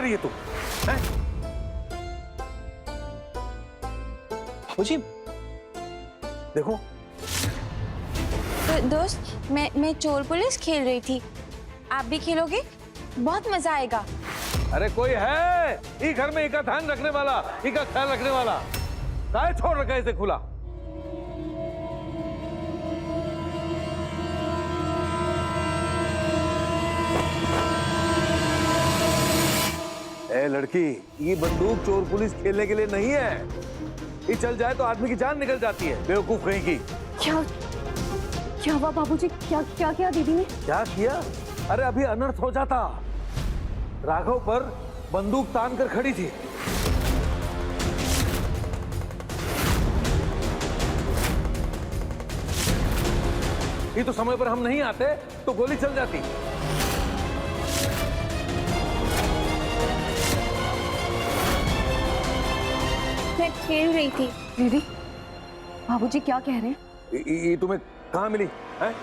रही है तू? हैं? बाबूजी देखो, तो दोस्त मैं चोर पुलिस खेल रही थी, आप भी खेलोगे? बहुत मजा आएगा। अरे कोई है ये घर में इका ध्यान रखने वाला, इका ख्याल रखने वाला? काहे छोड़ रखा है इसे खुला? ए लड़की, ये बंदूक चोर पुलिस खेलने के लिए नहीं है। ये चल जाए तो आदमी की जान निकल जाती है, बेवकूफ कहीं की। क्या हुआ बाबूजी? क्या क्या किया दीदी ने? क्या किया? अरे अभी अनर्थ हो जाता। राघव पर बंदूक तान कर खड़ी थी। ये तो समय पर हम नहीं आते तो गोली चल जाती। मैं खेल रही थी। दीदी, बाबूजी क्या कह रहे हैं? ये तुम्हें कहाँ मिली है?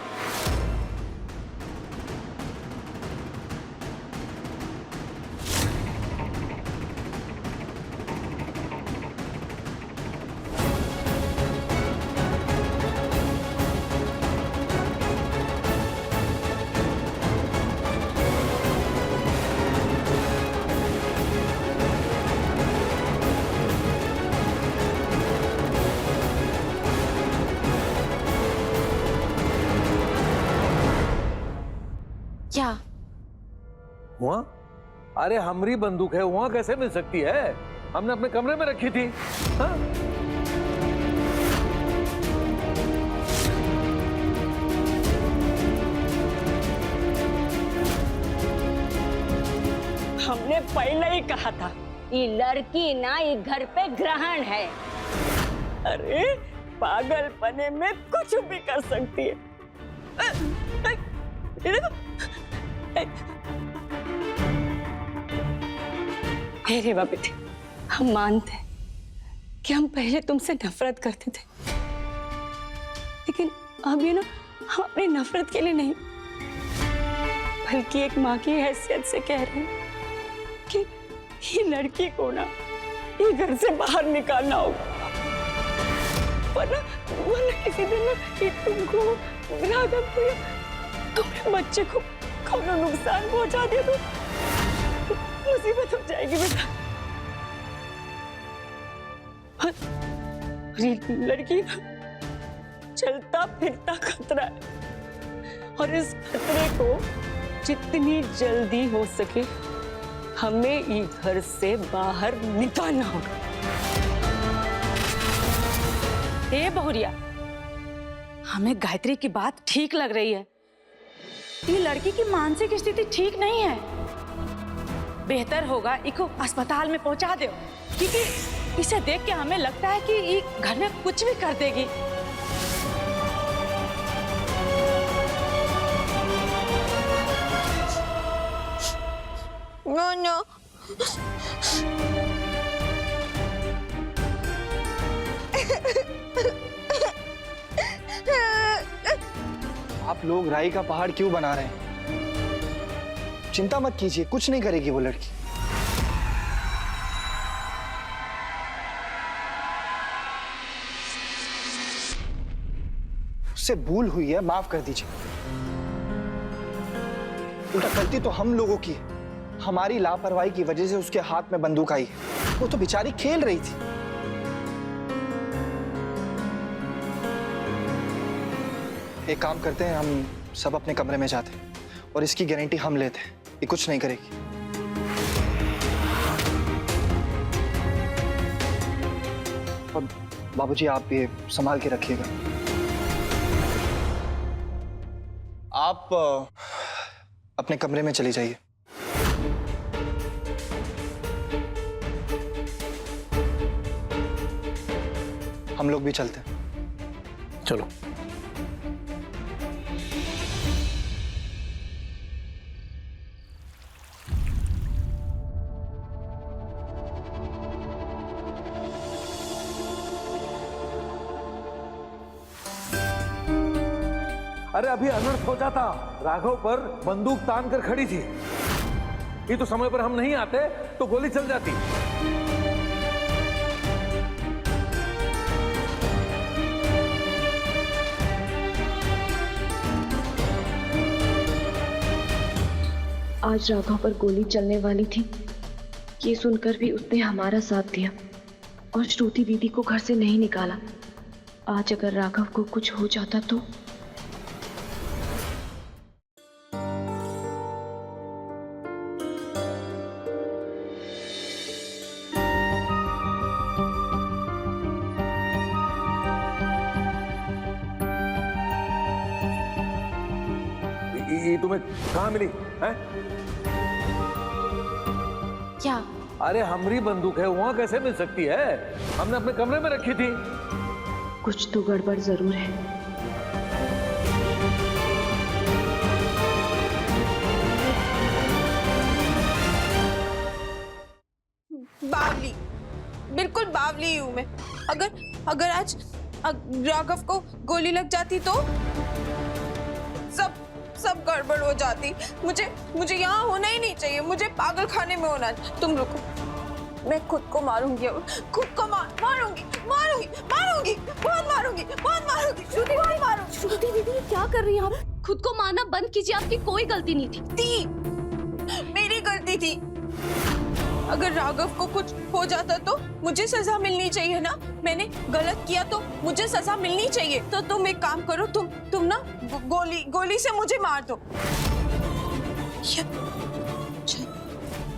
क्या वहाँ? अरे हमारी बंदूक है, वहाँ कैसे मिल सकती है? हमने अपने कमरे में रखी थी। हाँ? हमने पहले ही कहा था, ये लड़की ना ये घर पे ग्रहण है। अरे पागलपने में कुछ भी कर सकती है। ये देखो। अरे बेटे, हम मानते हैं कि हम पहले तुमसे नफरत करते थे, लेकिन अब ये ना हम अपनी नफरत के लिए नहीं, बल्कि एक माँ की हैसियत से कह रहे हैं कि ये लड़की को ना ये घर से बाहर निकालना होगा, वरना किसी दिन ना ये तुमको, राघव को या तुम्हारे बच्चे को कौनो नुकसान पहुंचा दिया तो मुसीबत हो जाएगी बेटा। और लड़की ना चलता फिरता खतरा है, और इस खतरे को जितनी जल्दी हो सके हमें इस घर से बाहर निकालना होगा। हे बहुरिया, हमें गायत्री की बात ठीक लग रही है। ये लड़की की मानसिक स्थिति ठीक नहीं है। बेहतर होगा इसको अस्पताल में पहुंचा दो, क्योंकि इसे देख के हमें लगता है कि ये घर में कुछ भी कर देगी। नो आप लोग राई का पहाड़ क्यों बना रहे हैं? चिंता मत कीजिए, कुछ नहीं करेगी वो लड़की। उससे भूल हुई है, माफ कर दीजिए। उल्टा गलती तो हम लोगों की है। हमारी लापरवाही की वजह से उसके हाथ में बंदूक आई है। वो तो बेचारी खेल रही थी। एक काम करते हैं, हम सब अपने कमरे में जाते हैं और इसकी गारंटी हम लेते हैं, ये कुछ नहीं करेगी। और बाबूजी आप ये संभाल के रखिएगा। आप अपने कमरे में चली जाइए। हम लोग भी चलते हैं। चलो। अरे अभी अनर्थ हो जाता। राघव पर बंदूक तान कर खड़ी थी। ये तो समय पर हम नहीं आते तो गोली चल जाती। आज राघव पर गोली चलने वाली थी, ये सुनकर भी उसने हमारा साथ दिया और श्रुति दीदी को घर से नहीं निकाला। आज अगर राघव को कुछ हो जाता तो। ये तुम्हें कहाँ मिली है? क्या? अरे हमारी बंदूक है, वहां कैसे मिल सकती है? हमने अपने कमरे में रखी थी। कुछ तो गड़बड़ जरूर है। बावली, बिल्कुल बावली हूँ मैं। अगर आज राघव को गोली लग जाती तो सब गड़बड़ हो जाती। मुझे यहाँ होना ही नहीं चाहिए, मुझे पागल खाने में होना। तुम रुको, मैं खुद को मारूंगी, खुद को मारूंगी, बहुत मारूंगी। श्रुति दीदी क्या कर रही हैं आप? खुद को मारना बंद कीजिए, आपकी कोई गलती नहीं थी। मेरी गलती थी। अगर राघव को कुछ हो जाता तो मुझे सजा मिलनी चाहिए ना। मैंने गलत किया तो मुझे सजा मिलनी चाहिए। तो तुम एक काम करो, तुम ना गोली से मुझे मार दो।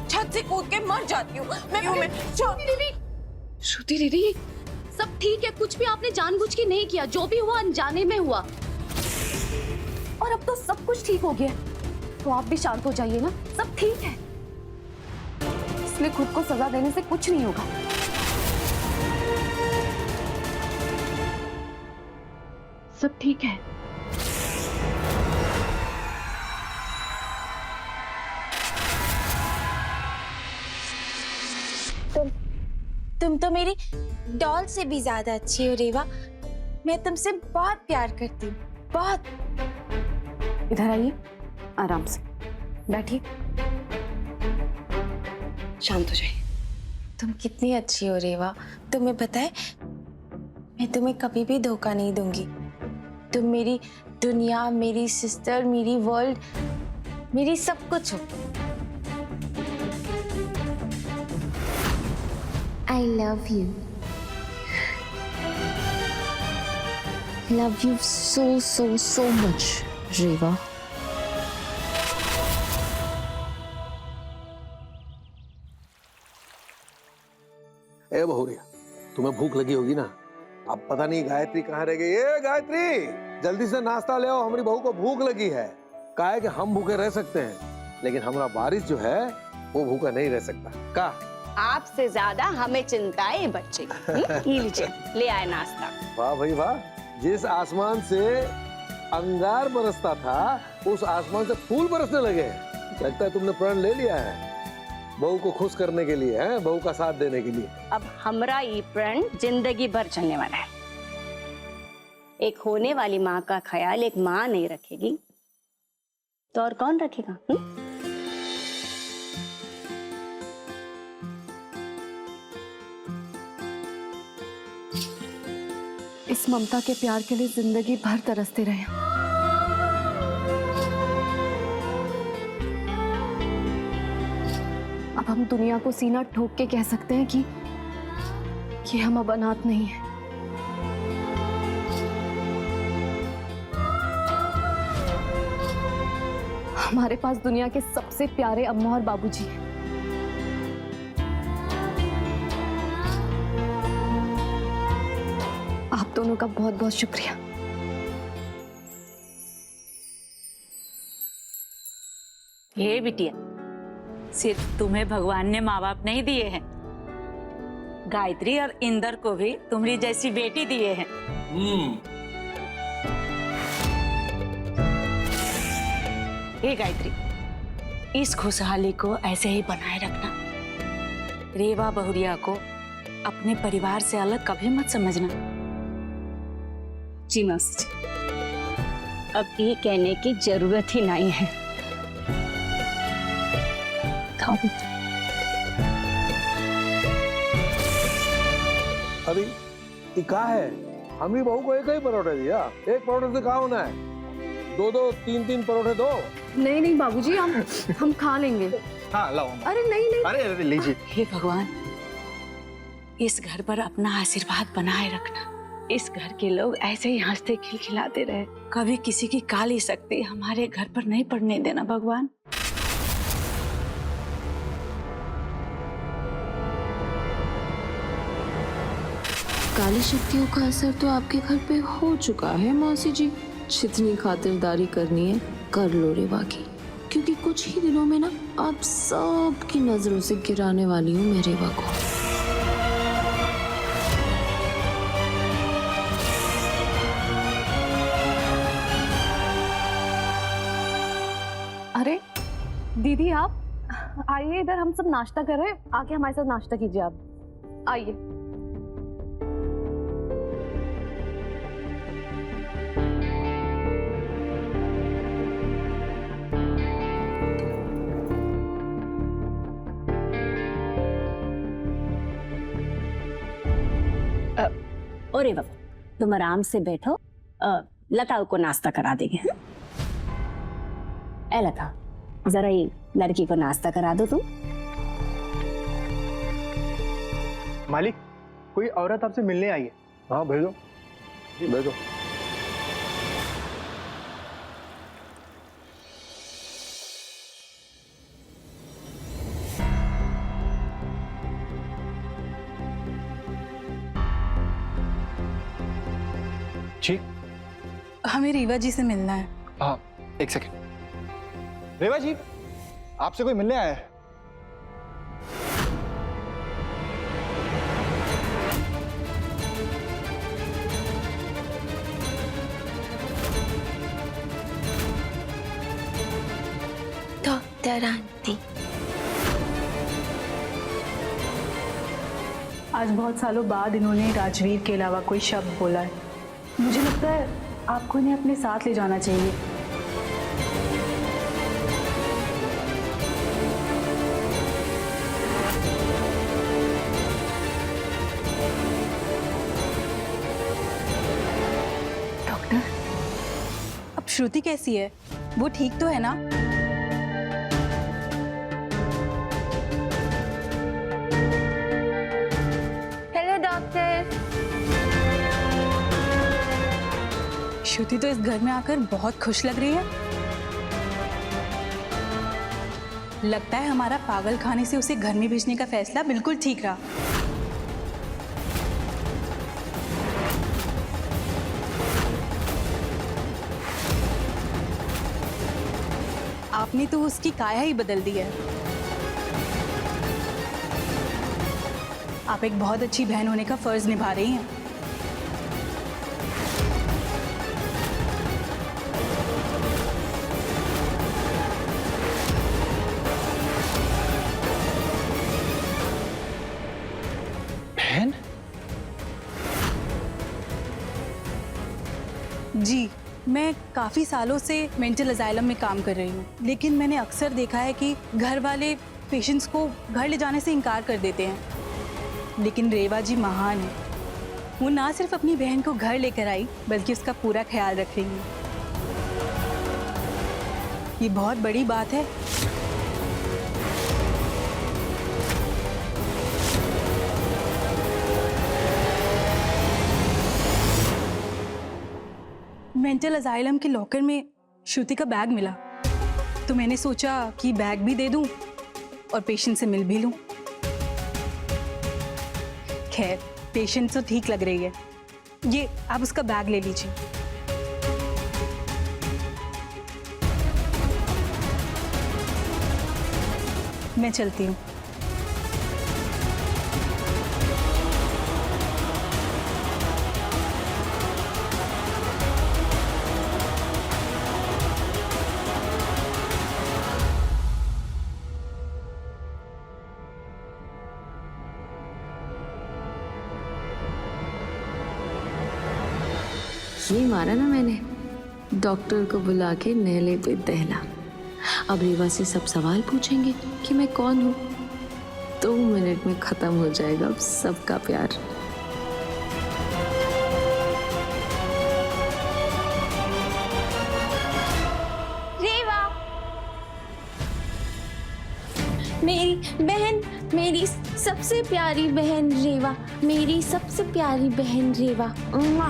छत से कूद के मर जाती हूँ मैं। श्रुति दीदी सब ठीक है, कुछ भी आपने जानबूझ के नहीं किया, जो भी हुआ अनजाने में हुआ। और अब तो सब कुछ ठीक हो गया, तो आप भी शांत हो जाइए ना, सब ठीक है। इसलिए खुद को सजा देने से कुछ नहीं होगा। सब ठीक है। तुम तो मेरी डॉल से भी ज्यादा अच्छी हो रेवा। मैं तुमसे बहुत प्यार करती हूँ, बहुत। इधर आइए, आराम से बैठिए, शांत हो जाइए। तुम कितनी अच्छी हो रेवा। तुम्हें पता है, मैं तुम्हें कभी भी धोखा नहीं दूंगी। तुम मेरी दुनिया, मेरी सिस्टर, मेरी वर्ल्ड, मेरी सब कुछ हो। I love you. Love you so much, Reva. ए बहुरिया, तुम्हें भूख लगी होगी ना? अब पता नहीं गायत्री कहाँ रह गई। ए गायत्री, जल्दी से नाश्ता ले आओ, हमारी बहू को भूख लगी है। कहा है कि हम भूखे रह सकते हैं, लेकिन हमारा बारिश जो है वो भूखा नहीं रह सकता। का आपसे ज्यादा हमें चिंता है ये बच्चे की। ये लीजिए, ले आए नाश्ता। वाह भाई वाह, जिस आसमान से अंगार बरसता था उस आसमान से फूल बरसने लगे। लगता है तुमने प्रण ले लिया है बहू को खुश करने के लिए, है बहू का साथ देने के लिए। अब हमरा ये प्रण जिंदगी भर चलने वाला है। एक होने वाली माँ का ख्याल एक माँ नहीं रखेगी तो और कौन रखेगा? इस ममता के प्यार के लिए जिंदगी भर तरसते रहे। अब हम दुनिया को सीना ठोक के कह सकते हैं कि हम अब अनाथ नहीं हैं। हमारे पास दुनिया के सबसे प्यारे अम्मा और बाबूजी हैं। आप दोनों का बहुत बहुत शुक्रिया। ये बिटिया, सिर्फ तुम्हें भगवान ने माँ बाप नहीं दिए हैं, गायत्री और इंदर को भी तुम्हारी जैसी बेटी दिए हैं। हे गायत्री, इस खुशहाली को ऐसे ही बनाए रखना। रेवा बहुरिया को अपने परिवार से अलग कभी मत समझना। जी मौसी जी, अब ये कहने की जरूरत ही नहीं है। बताओ बेटा। अभी ये कहा है, हमारी बहू को एक ही परोठे दिया, एक परोठे से कहा होना है, दो दो तीन तीन परोठे दो। नहीं नहीं बाबूजी, हम खा लेंगे। हाँ लाओ। अरे नहीं नहीं। अरे लीजिए। हे भगवान, इस घर पर अपना आशीर्वाद बनाए रखना। इस घर के लोग ऐसे ही हंसते खिलखिलाते रहे, कभी किसी की काली शक्ति हमारे घर पर नहीं पड़ने देना भगवान। काली शक्तियों का असर तो आपके घर पे हो चुका है मौसी जी। जितनी खातिरदारी करनी है कर लो रेवा की, क्योंकि कुछ ही दिनों में ना आप सबकी नजरों से गिराने वाली हूँ मैं रेवा को। अरे दीदी, आप आइए इधर, हम सब नाश्ता कर रहे हैं, आके हमारे साथ नाश्ता कीजिए। आप आइए। अरे बाबा, तुम आराम से बैठो, लता को नाश्ता करा देंगे। ए लता, जरा ये लड़की को नाश्ता करा दो तुम। मालिक, कोई औरत आपसे मिलने आई है। हाँ भेजो जी, भेजो। जी हमें रीवा जी से मिलना है। हाँ, एक सेकंड। रेवा जी, आपसे कोई मिलने आया है। Doctor aunty. आज बहुत सालों बाद इन्होंने राजवीर के अलावा कोई शब्द बोला है। मुझे लगता है आपको इन्हें अपने साथ ले जाना चाहिए। डॉक्टर, अब श्रुति कैसी है? वो ठीक तो है ना? Hello doctor. श्रुति तो इस घर में आकर बहुत खुश लग रही है। लगता है हमारा पागल खाने से उसे घर में भेजने का फैसला बिल्कुल ठीक रहा। आपने तो उसकी काया ही बदल दी है। आप एक बहुत अच्छी बहन होने का फर्ज निभा रही हैं। बहन? जी, मैं काफ़ी सालों से मेंटल अजाइलम में काम कर रही हूँ, लेकिन मैंने अक्सर देखा है कि घर वाले पेशेंट्स को घर ले जाने से इनकार कर देते हैं। लेकिन रेवा जी महान है। वो ना सिर्फ अपनी बहन को घर लेकर आई, बल्कि उसका पूरा ख्याल रख रही है। ये बहुत बड़ी बात है। मेंटल अजाइलम के लॉकर में श्रुति का बैग मिला, तो मैंने सोचा कि बैग भी दे दूं और पेशेंट से मिल भी लूं। खैर, पेशेंट तो ठीक लग रही है। ये आप उसका बैग ले लीजिए। मैं चलती हूँ। ये मारा ना मैंने, डॉक्टर को बुला के नेले पे दहला। अब रेवा से सब सवाल पूछेंगे कि मैं कौन हूँ। 2 मिनट में खत्म हो जाएगा अब सबका प्यार। रेवा, मेरी बहन, मेरी सबसे प्यारी बहन रेवा, मेरी सबसे प्यारी बहन रेवा। उम्मा।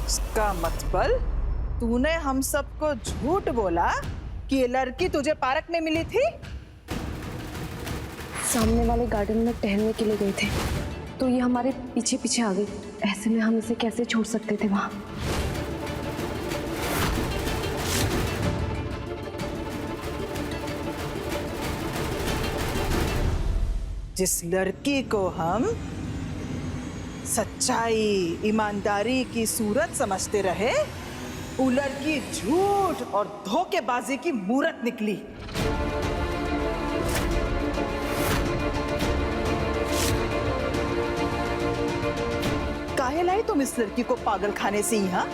इसका मतलब तूने हम सबको झूठ बोला कि ये लड़की तुझे पार्क में मिली थी? सामने वाले गार्डन में टहलने के लिए गए थे तो ये हमारे पीछे पीछे आ गई। ऐसे में हम इसे कैसे छोड़ सकते थे वहां। जिस लड़की को हम सच्चाई, ईमानदारी की सूरत समझते रहे, वो लड़की झूठ और धोखेबाजी की मूरत निकली। काहे लाई तुम इस लड़की को पागल खाने से यहाँ?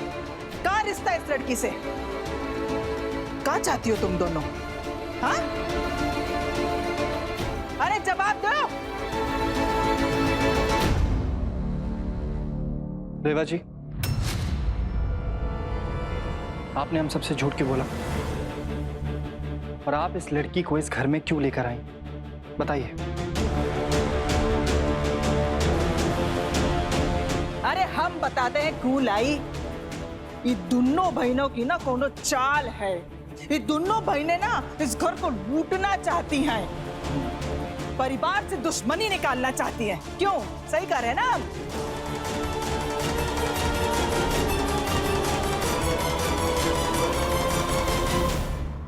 क्या रिश्ता इस लड़की से? क्या चाहती हो तुम दोनों? हाँ? अरे जवाब दो। रेवा जी, आपने हम सबसे झूठ क्यों बोला? और आप इस लड़की को इस घर में क्यों लेकर आई? बताइए। अरे हम बताते हैं क्यों लाई। ये दोनों बहनों की ना कोनो चाल है। ये दोनों बहनें ना इस घर को लूटना चाहती हैं, परिवार से दुश्मनी निकालना चाहती हैं। क्यों? सही कह रहे हैं ना हम?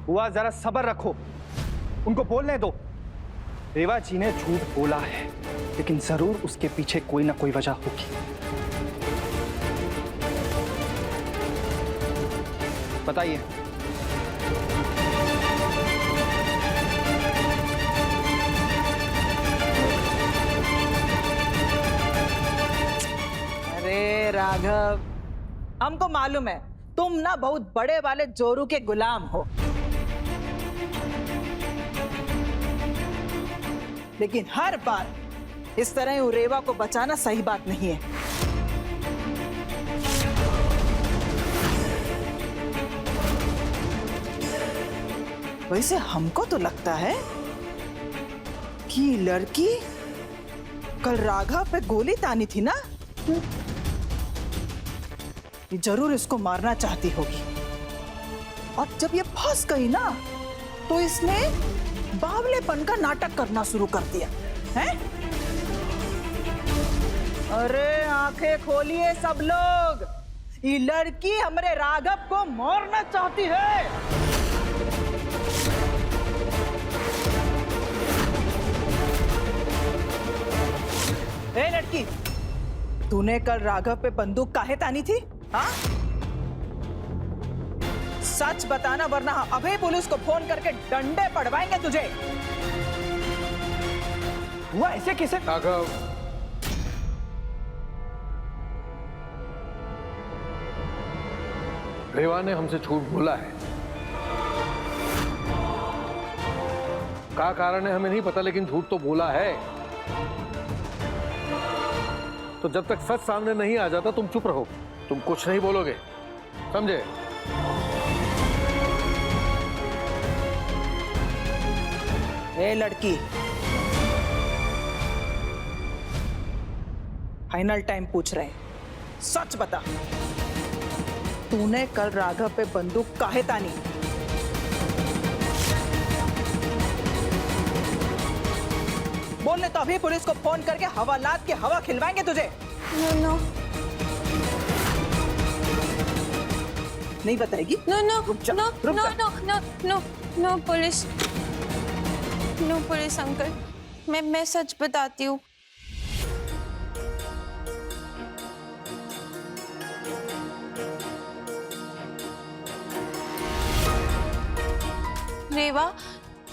हुआ, जरा सब्र रखो, उनको बोलने दो। रेवा जी ने झूठ बोला है, लेकिन जरूर उसके पीछे कोई ना कोई वजह होगी। बताइए। अरे राघव, हमको मालूम है तुम ना बहुत बड़े वाले जोरू के गुलाम हो, लेकिन हर बार इस तरह रेवा को बचाना सही बात नहीं है। वैसे हमको तो लगता है कि लड़की कल राघव पे गोली तानी थी ना, ये जरूर इसको मारना चाहती होगी। और जब ये फंस गई ना तो इसने बावलेपन का नाटक करना शुरू कर दिया है। अरे आंखें खोलिए सब लोग, ये लड़की हमारे राघव को मारना चाहती है। ए लड़की, तूने कल राघव पे बंदूक काहे तानी थी? हाँ? सच बताना वरना अभी पुलिस को फोन करके डंडे पड़वाएंगे तुझे। हुआ ऐसे कैसे? राघव, रेवा ने हमसे झूठ बोला है। क्या कारण है हमें नहीं पता, लेकिन झूठ तो बोला है। तो जब तक सच सामने नहीं आ जाता तुम चुप रहो, तुम कुछ नहीं बोलोगे, समझे? ए लड़की, फाइनल टाइम पूछ रहे हैं, सच बता, तूने कल राघव पे बंदूक काहे तानी? बोलने तो अभी पुलिस को फोन करके हवालात की हवा खिलवाएंगे तुझे। नो नहीं बताएगी? नो नो रुक जा, नो रुक नो जा। No no no no police, no police uncle, मैं सच बताती हूँ। रेवा,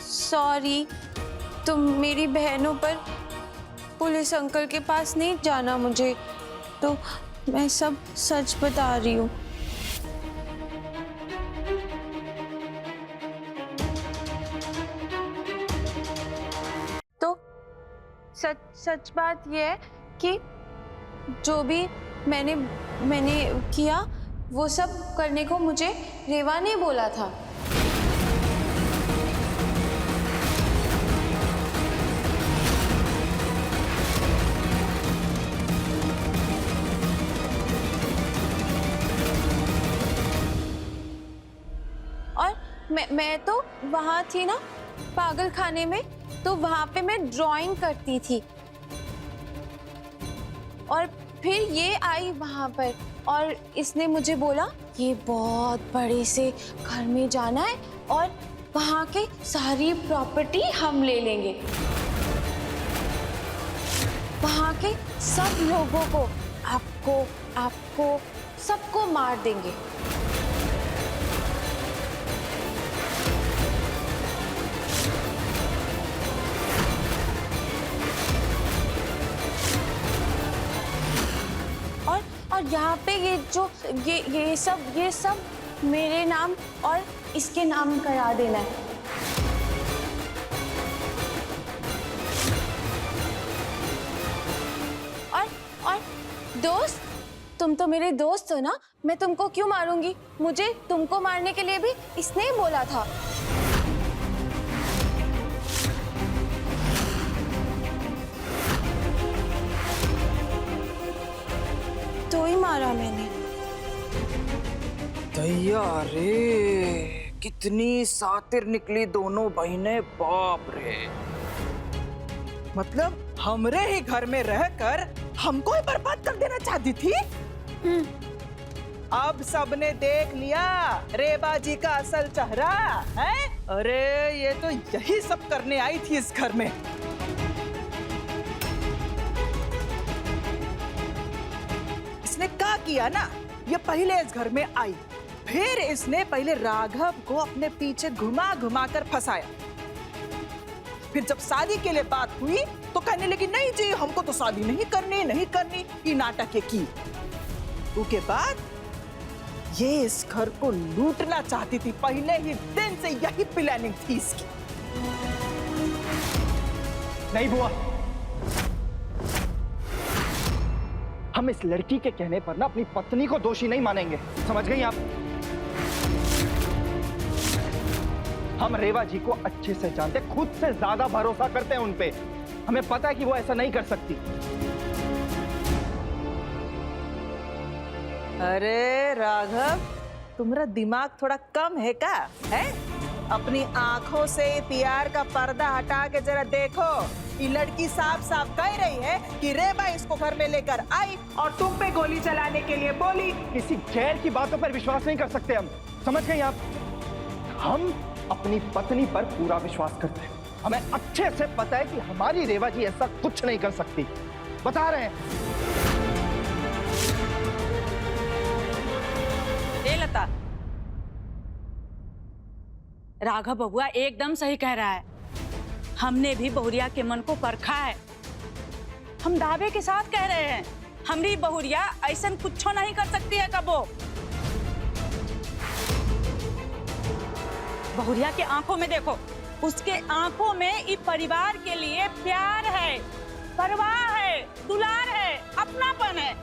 सॉरी, तुम मेरी बहनों पर पुलिस अंकल के पास नहीं जाना मुझे, तो मैं सब सच बता रही हूँ। तो सच सच बात ये है कि जो भी मैंने किया वो सब करने को मुझे रेवा ने बोला था। और मैं तो वहाँ थी ना पागल खाने में, तो वहाँ पे मैं ड्राइंग करती थी और फिर ये आई वहाँ पर और इसने मुझे बोला ये बहुत बड़े से घर में जाना है और वहाँ के सारी प्रॉपर्टी हम ले लेंगे, वहाँ के सब लोगों को आपको सबको मार देंगे। और यहाँ पे ये सब मेरे नाम और इसके नाम करा देना है। और दोस्त, तुम तो मेरे दोस्त हो ना, मैं तुमको क्यों मारूंगी? मुझे तुमको मारने के लिए भी इसने ही बोला था। तो ही मारा मैंने। दैया रे, कितनी सातिर निकली दोनों बहनें, बाप रे। मतलब हमरे ही घर में रहकर हमको ही बर्बाद कर देना चाहती थी। अब सबने देख लिया रेबा जी का असल चेहरा है। अरे ये तो यही सब करने आई थी इस घर में। इसने क्या किया ना, ये पहले इस घर में आई, फिर इसने पहले राघव को अपने पीछे घुमा घुमा कर फंसाया। फिर जब शादी के लिए बात हुई तो कहने लगी नहीं जी हमको तो शादी नहीं करनी, ये नाटक की। उसके बाद ये इस घर को लूटना चाहती थी, पहले ही दिन से यही प्लानिंग थी इसकी। नहीं बुआ, हम इस लड़की के कहने पर ना अपनी पत्नी को दोषी नहीं मानेंगे, समझ गई आप? हम रेवा जी को अच्छे से जानते, खुद से ज्यादा भरोसा करते हैं उन पे। हमें पता है कि वो ऐसा नहीं कर सकती। अरे राघव, तुम्हारा दिमाग थोड़ा कम है क्या? है? अपनी आंखों से प्यार का पर्दा हटा के जरा देखो। ये लड़की साफ साफ कह रही है कि रेबा इसको घर में लेकर आई और तुम पे गोली चलाने के लिए बोली। किसी गैर की बातों पर विश्वास नहीं कर सकते हम, समझ गई आप? हम अपनी पत्नी पर पूरा विश्वास करते हैं। हमें अच्छे से पता है कि हमारी रेवा जी ऐसा कुछ नहीं कर सकती, बता रहे हैं। ए लता, राघव बबुआ एकदम सही कह रहा है। हमने भी बहुरिया के मन को परखा है। हम दावे के साथ कह रहे हैं, हमारी बहुरिया ऐसा कुछ नहीं कर सकती है कबो। बहुरिया के आंखों में देखो, उसके आंखों में इस परिवार के लिए प्यार है, परवाह है, दुलार है, अपनापन है।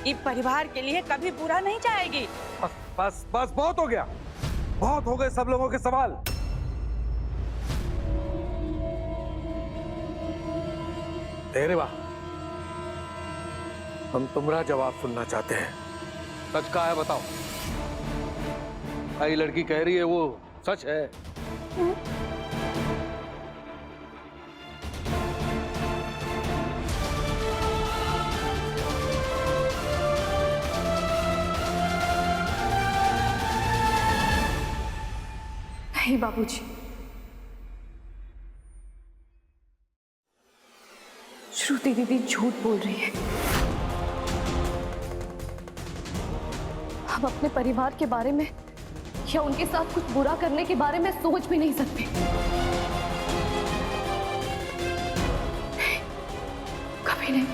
इस परिवार के लिए कभी बुरा नहीं चाहेगी। बस बस बस, बहुत हो गया, बहुत हो गए सब लोगों के सवाल। रेवा, हम तुम्हारा जवाब सुनना चाहते हैं। सच का है, बताओ। ये लड़की कह रही है वो सच है? नहीं बाबूजी, श्रुति दीदी झूठ बोल रही है। हम अपने परिवार के बारे में या उनके साथ कुछ बुरा करने के बारे में सोच भी नहीं सकते। कभी नहीं।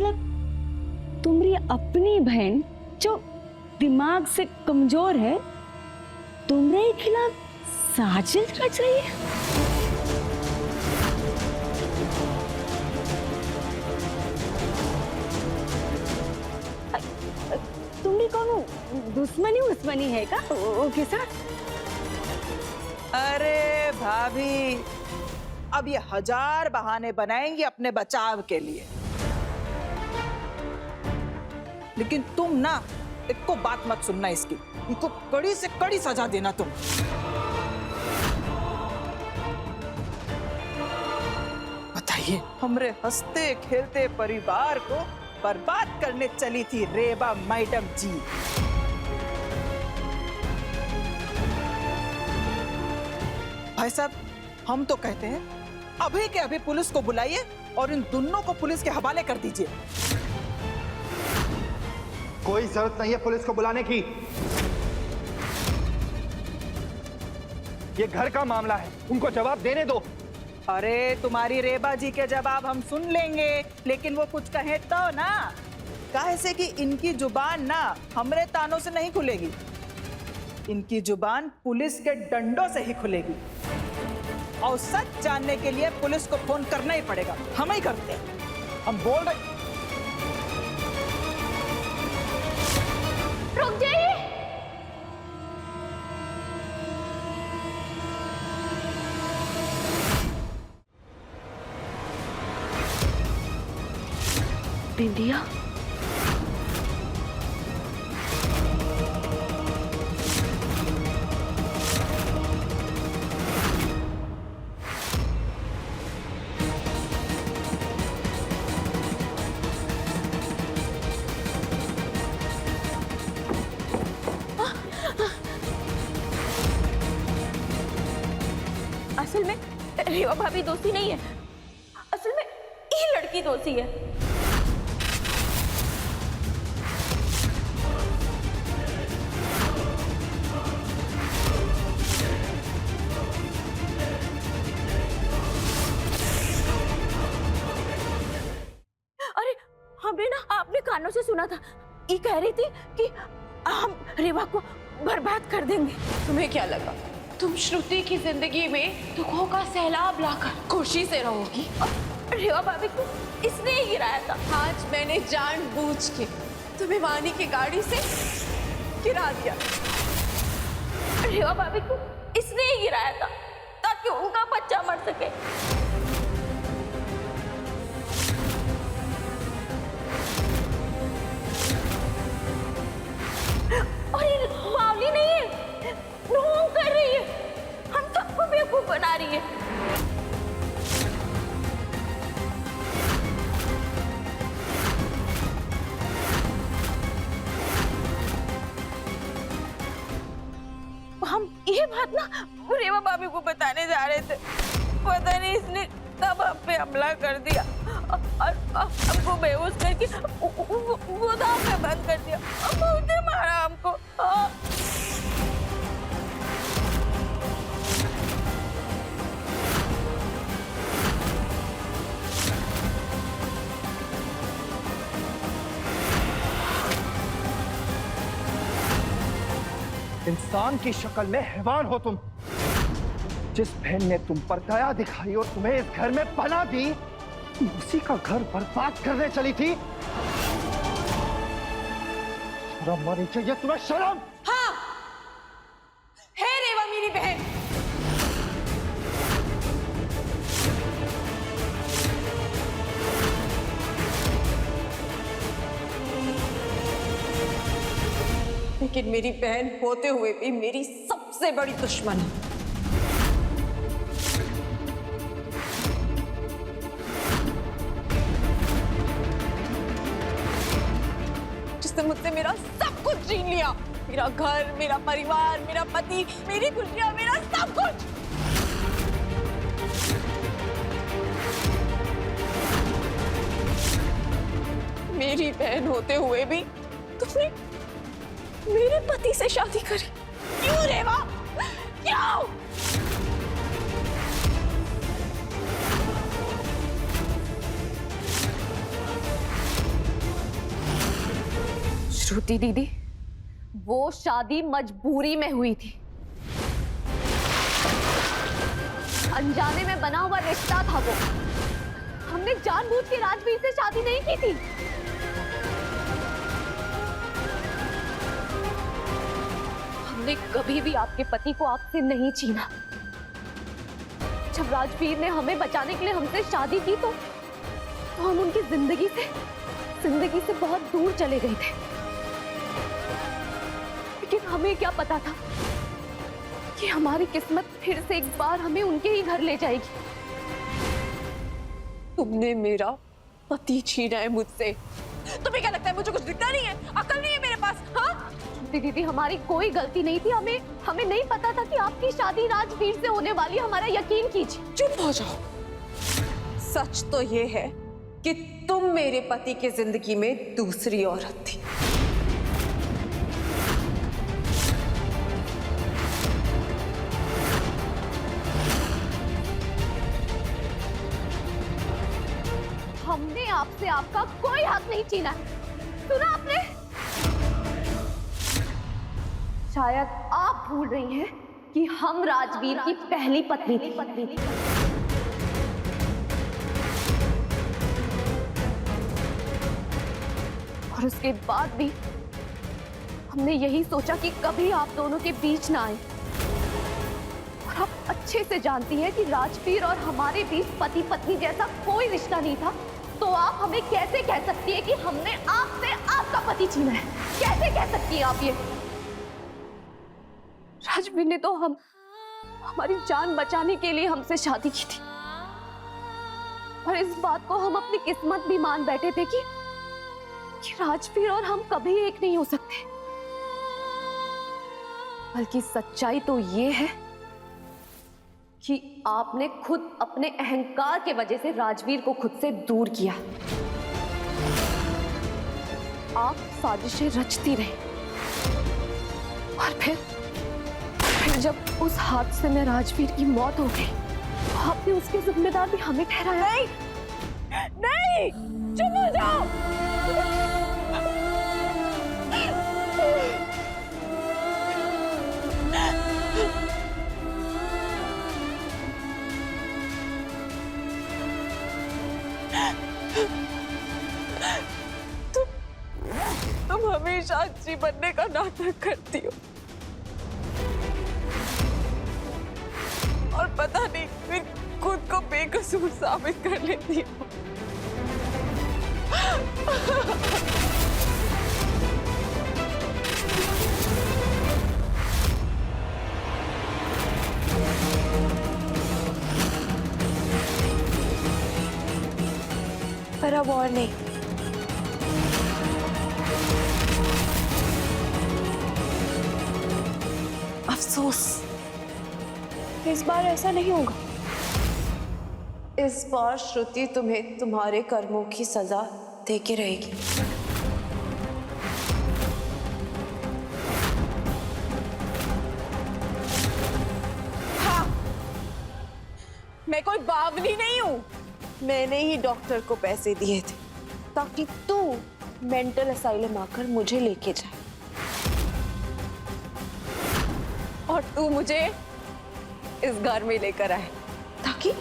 मतलब तुम्हारी अपनी बहन जो दिमाग से कमजोर है तुम्हारे खिलाफ साजिश रच रही है? तुम्हारी कौन दुश्मनी है का ओके सर? अरे भाभी, अब ये 1000 बहाने बनाएंगी अपने बचाव के लिए, लेकिन तुम ना एक को बात मत सुनना इसकी, इनको कड़ी से कड़ी सजा देना तुम। बताइए, हमरे हंसते खेलते परिवार को बर्बाद करने चली थी रेबा मैडम जी। भाई साहब, हम तो कहते हैं अभी के अभी पुलिस को बुलाइए और इन दोनों को पुलिस के हवाले कर दीजिए। कोई जरूरत नहीं है पुलिस को बुलाने की। ये घर का मामला है, उनको जवाब देने दो। अरे तुम्हारी रेबा जी के जवाब हम सुन लेंगे, लेकिन वो कुछ कहे तो ना। काहे से कि इनकी जुबान ना हमरे तानों से नहीं खुलेगी, इनकी जुबान पुलिस के डंडों से ही खुलेगी। और सच जानने के लिए पुलिस को फोन करना ही पड़ेगा, हम ही करते हैं। हम बोल रहे। रुक जाइए। बिंदिया, असल में रेवा भाभी दोषी नहीं है, असल में ये लड़की दोषी है। अरे हमने ना आपने कानों से सुना था, ये कह रही थी कि हम रेवा को बर्बाद कर देंगे। तुम्हें क्या लगा तुम श्रुति की जिंदगी में दुखों का सैलाब लाकर खुशी से रहोगी? रेवा भाभी को इसने ही गिराया था। आज मैंने जानबूझ के तुम्हें वानी की गाड़ी से गिरा दिया। रेवा भाभी को इसने ही गिराया था ताकि उनका बच्चा मर सके। और ये बावली नहीं है, ढोंग कर रही है, हम सबको बेवकूफ बना रही है। हम ये बात ना रेवा भाभी को बताने जा रहे थे, पता नहीं इसने कब हम पे हमला कर दिया और हमको बेहोश करके वो दांव में बंद कर दिया और बहुत मारा हमको। इंसान की शक्ल में हैवान हो तुम। जिस बहन ने तुम पर दया दिखाई और तुम्हें इस घर में पनाह दी, उसी का घर बर्बाद करने चली थी। शर्म आनी चाहिए तुम्हें, शर्म। हाँ, है रेवा मेरी बहन। लेकिन मेरी बहन होते हुए भी मेरी सबसे बड़ी दुश्मन है। जिसने मुझसे मेरा सब कुछ छीन लिया, मेरा घर, मेरा परिवार, मेरा पति, मेरी खुशियां, मेरा सब कुछ। मेरी बहन होते हुए भी तुमने मेरे पति से शादी करी। क्यों रेवा, क्यों? श्रुति दीदी, वो शादी मजबूरी में हुई थी। अनजाने में बना हुआ रिश्ता था वो। हमने जानबूझ के राजवीर से शादी नहीं की थी। हमने कभी भी आपके पति को आपसे नहीं छीना। जब राजवीर ने हमें बचाने के लिए हमसे शादी की तो हम उनकी जिंदगी से बहुत दूर चले गए थे। लेकिन हमें क्या पता था कि हमारी किस्मत फिर से एक बार हमें उनके ही घर ले जाएगी। तुमने मेरा पति छीना है मुझसे। तुम्हें क्या लगता है मुझे कुछ दिखता नहीं है? अकल नहीं है मेरे पास? हाँ दीदी, हमारी कोई गलती नहीं थी। हमें नहीं पता था कि आपकी शादी राजवीर से होने वाली। हमारा यकीन कीजिए। चुप हो जाओ। सच तो ये है कि तुम मेरे पति की जिंदगी में दूसरी औरत थी। हमने आपसे आपका कोई हक नहीं छीना। सुना आपने? शायद आप भूल रही हैं कि हम राजवीर की पहली पत्नी थी। और उसके बाद भी हमने यही सोचा कि कभी आप दोनों के बीच ना आए। और आप अच्छे से जानती हैं कि राजवीर और हमारे बीच पति पत्नी जैसा कोई रिश्ता नहीं था। तो आप हमें कैसे कह सकती है कि हमने आपसे आपका पति छीना है? कैसे कह सकती हैं आप ये? राजवीर ने तो हमारी जान बचाने के लिए हमसे शादी की थी। और इस बात को हम अपनी किस्मत भी मान बैठे थे कि राजवीर और हम कभी एक नहीं हो सकते। बल्कि सच्चाई तो ये है कि आपने खुद अपने अहंकार के वजह से राजवीर को खुद से दूर किया। आप साजिशें रचती रही और फिर जब उस हादसे में राजवीर की मौत हो गई तो आपने उसके जिम्मेदार भी हमें ठहराया। नहीं, चुप हो जाओ। तुम हमेशा अच्छी बनने का नाटक करती हो और पता नहीं फिर खुद को बेकसूर साबित कर लेती हो। पर अब और नहीं। अफसोस, इस बार ऐसा नहीं होगा। इस बार श्रुति तुम्हें तुम्हारे कर्मों की सजा देके रहेगी। हाँ, मैं कोई बावली नहीं हूं। मैंने ही डॉक्टर को पैसे दिए थे ताकि तू मेंटल असाइलम आकर मुझे लेके जाए और तू मुझे इस घर में लेकर आए ताकि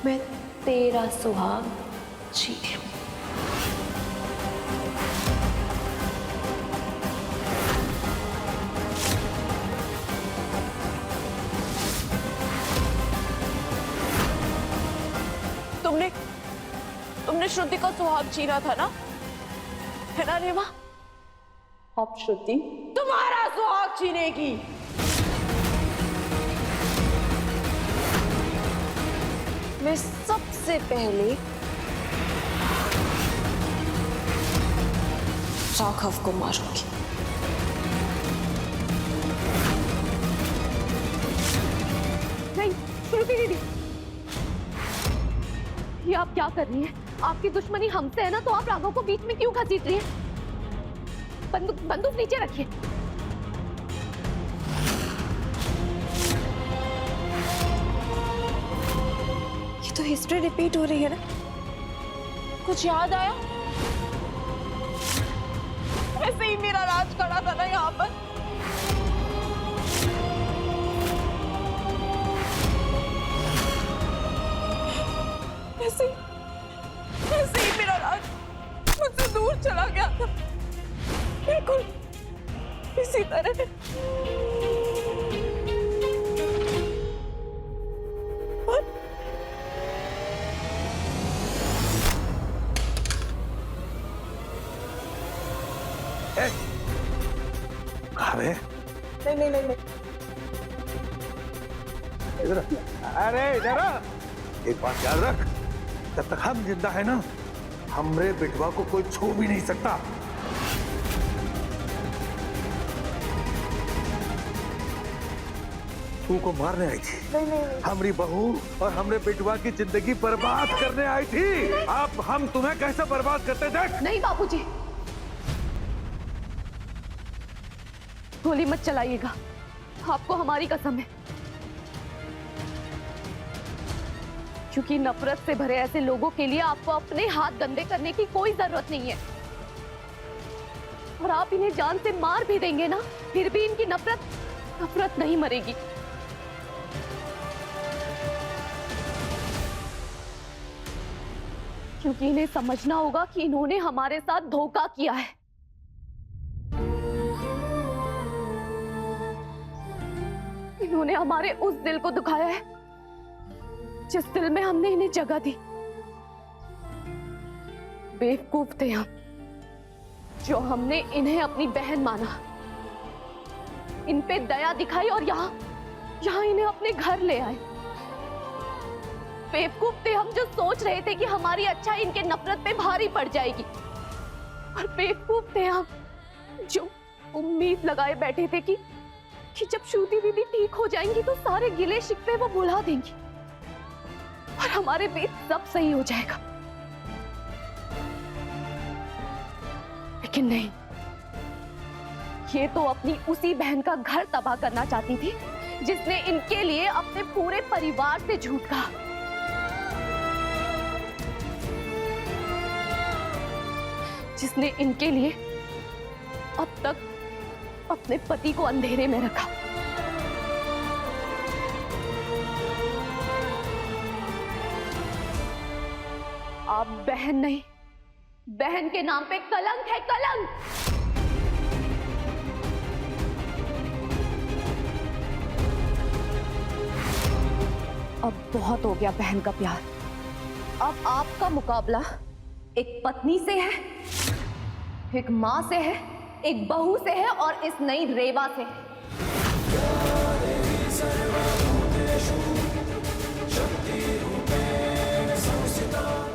मैं तेरा सुहाग जी लूं। तुमने श्रुति का सुहाग छीना था ना, है ना रेवा? अब श्रुति तुम्हारा सुहाग छीनेगी। मैं सबसे पहले राघव को मारूंगी। नहीं श्रुति दीदी, ये आप क्या कर रही हैं? आपकी दुश्मनी हमसे है ना, तो आप राघव को बीच में क्यों घसीट रही हैं? बंदूक नीचे रखिए। ये तो हिस्ट्री रिपीट हो रही है ना। कुछ याद आया? वैसे मेरा राज खड़ा था ना यहाँ पर। ऐसे ही मेरा राज मुझसे दूर चला गया था, बिल्कुल इसी तरह। अरे नहीं। इधर अरे इधर आ। एक बात याद रख, जब तक हम जिंदा है ना, हमरे बिटवा को कोई छू भी नहीं सकता। तू को मारने आई थी, नहीं। हमारी बहू और हमरे बिटवा की जिंदगी बर्बाद करने आई थी। अब हम तुम्हें कैसे बर्बाद करते देख। नहीं बाबूजी, गोली मत चलाइएगा, आपको हमारी कसम है। क्योंकि नफरत से भरे ऐसे लोगों के लिए आपको अपने हाथ गंदे करने की कोई जरूरत नहीं है। और आप इन्हें जान से मार भी देंगे ना, फिर भी इनकी नफरत नहीं मरेगी। क्योंकि इन्हें समझना होगा कि इन्होंने हमारे साथ धोखा किया है। इन्होंने हमारे उस दिल को दुखाया है जिस दिल में हमने इन्हें जगह दी। बेवकूफ थे हम जो हमने इन्हें अपनी बहन माना, इन पे दया दिखाई और यहाँ इन्हें अपने घर ले आए। बेवकूफ थे हम जो सोच रहे थे कि हमारी अच्छाई इनके नफरत पे भारी पड़ जाएगी। और बेवकूफ थे हम जो उम्मीद लगाए बैठे थे कि जब श्रुति दीदी ठीक हो जाएंगी तो सारे गिले शिकवे वो भुला देंगी और हमारे बीच सब सही हो जाएगा। लेकिन नहीं, ये तो अपनी उसी बहन का घर तबाह करना चाहती थी जिसने इनके लिए अपने पूरे परिवार से झूठ कहा। जिसने इनके लिए अब तक अपने पति को अंधेरे में रखा। आप बहन नहीं, बहन के नाम पे कलंक है, कलंक। अब बहुत हो गया बहन का प्यार। अब आपका मुकाबला एक पत्नी से है, एक मां से है, एक बहू से है और इस नई रेवा से है।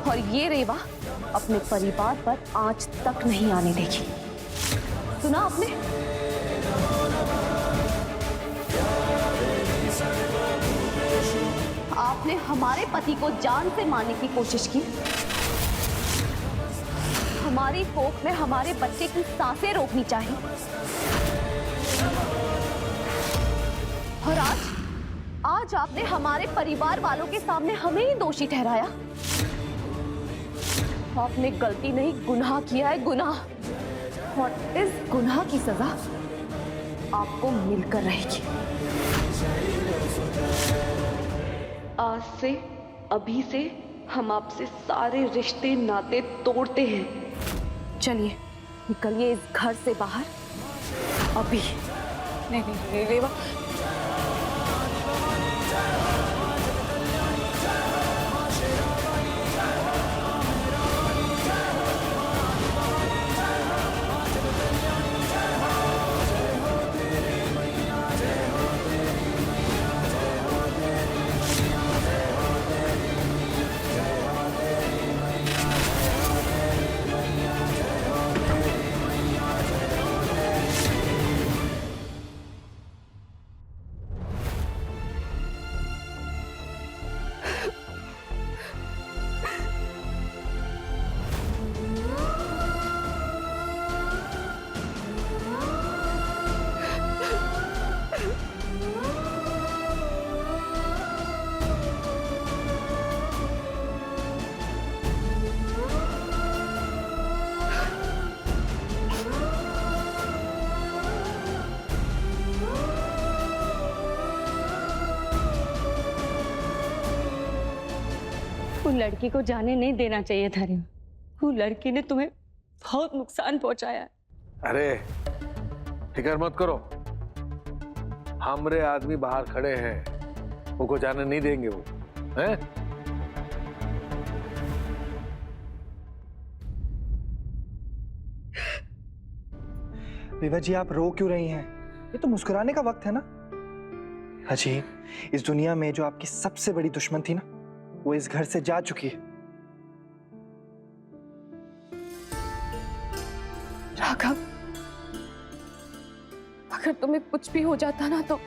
और ये रेवा अपने परिवार पर आंच तक नहीं आने देगी। सुना आपने? आपने हमारे पति को जान से मारने की कोशिश की, हमारी कोख में हमारे बच्चे की सांसें रोकनी चाहिए। और आज आपने हमारे परिवार वालों के सामने हमें ही दोषी ठहराया। आपने गलती नहीं, गुनाह किया है, गुनाह। और इस गुनाह की सजा आपको मिलकर रहेगी। आज से, अभी से हम आपसे सारे रिश्ते नाते तोड़ते हैं। चलिए निकलिए इस घर से बाहर अभी। नहीं रेवा, लड़की को जाने नहीं देना चाहिए था रेवा। वो लड़की ने तुम्हें बहुत नुकसान पहुंचाया है। अरे फिक्र मत करो, हमरे आदमी बाहर खड़े हैं, वो को जाने नहीं देंगे वो, हैं? रेवा जी, आप रो क्यों रही हैं? ये तो मुस्कुराने का वक्त है ना। अजी, इस दुनिया में जो आपकी सबसे बड़ी दुश्मन थी ना, वो इस घर से जा चुकी है। राघव, अगर तुम्हें कुछ भी हो जाता ना तो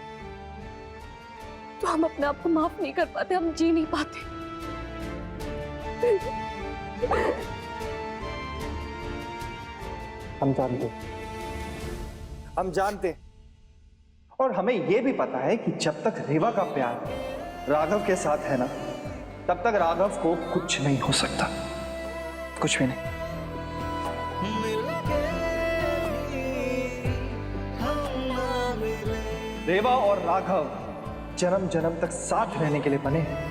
हम अपने आप को माफ नहीं कर पाते, हम जी नहीं पाते। हम जानते और हमें यह भी पता है कि जब तक रेवा का प्यार राघव के साथ है ना, तब तक राघव को कुछ नहीं हो सकता, कुछ भी नहीं। रेवा और राघव जन्म जन्म तक साथ रहने के लिए बने हैं।